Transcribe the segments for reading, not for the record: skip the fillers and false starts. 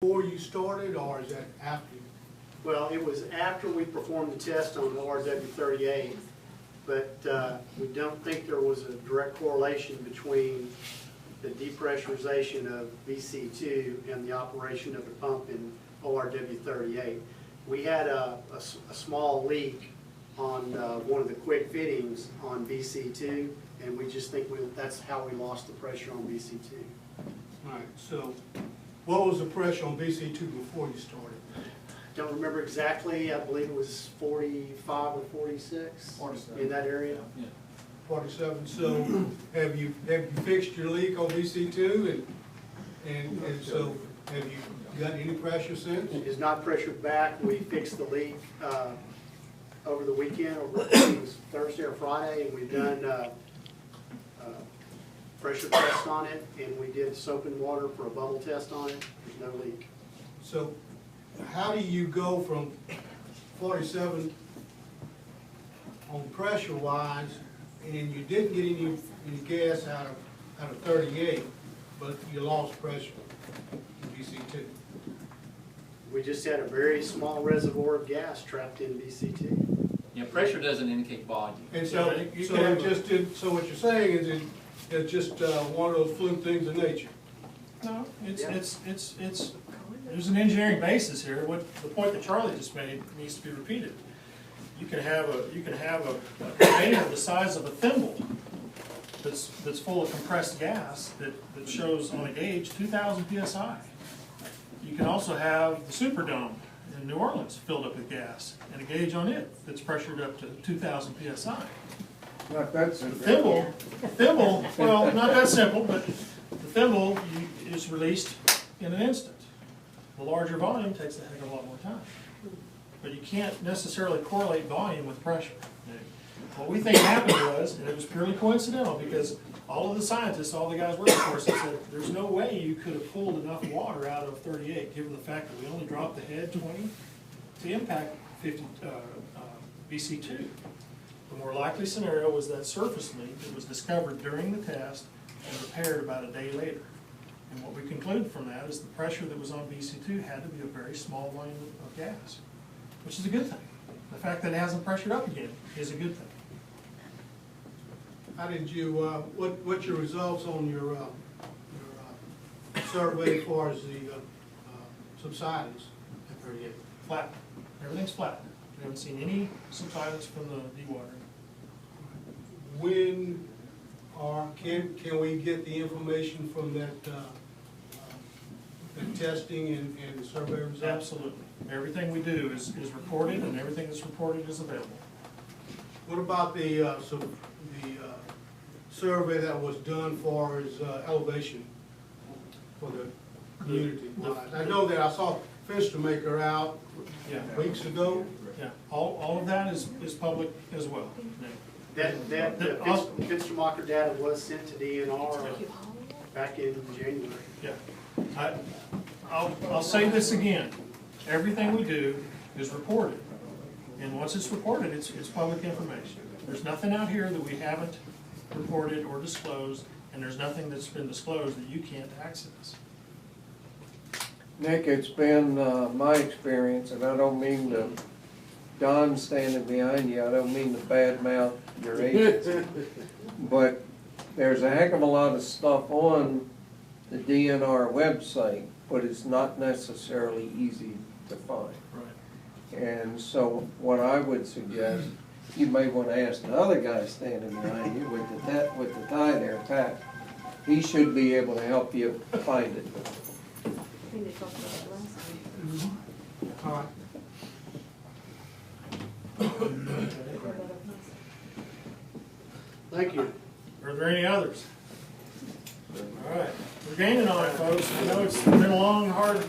before you started, or is that after? Well, it was after we performed the test on the RW38, but we don't think there was a direct correlation between the depressurization of BC2 and the operation of the pump in ORW38. We had a small leak on one of the quick fittings on BC2, and we just think that's how we lost the pressure on BC2. All right, so what was the pressure on BC2 before you started? Don't remember exactly, I believe it was 45 or 46 47. in that area. Yeah. 47. So have you fixed your leak on BC2, and so have you got any pressure since? It is not pressured back. We fixed the leak over the weekend, or I think it was Thursday or Friday, and we've done pressure tests on it, and we did soap and water for a bubble test on it. There's no leak. So how do you go from 47 on pressure wise, and you didn't get any gas out of 38, but you lost pressure in BC2? We just had a very small reservoir of gas trapped in BC2. Yeah, pressure doesn't indicate volume. And so, so what you're saying is it's just one of those fluke things of nature. No, Yeah. there's an engineering basis here. What the point that Charlie just made needs to be repeated. You can have a container the size of a thimble that's full of compressed gas that shows on a gauge 2,000 psi. You can also have the Superdome in New Orleans filled up with gas and a gauge on it that's pressured up to 2,000 psi. Not that The simple. thimble, well, not that simple, but the thimble is released in an instant. The larger volume takes a heck of a lot more time. But you can't necessarily correlate volume with pressure. What we think happened was, and it was purely coincidental, because all of the scientists, all the guys working for us, said there's no way you could have pulled enough water out of 38, given the fact that we only dropped the head 20 to impact 50 BC2. The more likely scenario was that surface leak that was discovered during the test and repaired about a day later. And what we concluded from that is the pressure that was on BC2 had to be a very small volume of gas, which is a good thing. The fact that it hasn't pressured up again is a good thing. How did you, what's your results on your survey as far as the subsidence at 38? Flat. Everything's flat. We haven't seen any subsidence from the dewatering. When or can we get the information from that the testing and the survey results? Absolutely. Everything we do is reported, and everything that's reported is available. What about the survey that was done for his elevation for the community? I know that I saw Finstermaker out Yeah. weeks ago. Yeah. All of that is public as well. The Finstermacher data was sent to DNR back in January. Yeah. I'll say this again. Everything we do is reported. And once it's reported, it's public information. There's nothing out here that we haven't reported or disclosed, and there's nothing that's been disclosed that you can't access. Nick, it's been my experience, and I don't mean to, Don standing behind you, I don't mean to badmouth your agency, but there's a heck of a lot of stuff on the DNR website, but it's not necessarily easy to find. Right. And so what I would suggest, you may want to ask the other guy standing behind you with the tie there, Pat. He should be able to help you find it. I think they talked about it last time. All right. Thank you. Are there any others? All right. We're gaining on it, folks. I know it's been a long, hard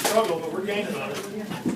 struggle, but we're gaining on it.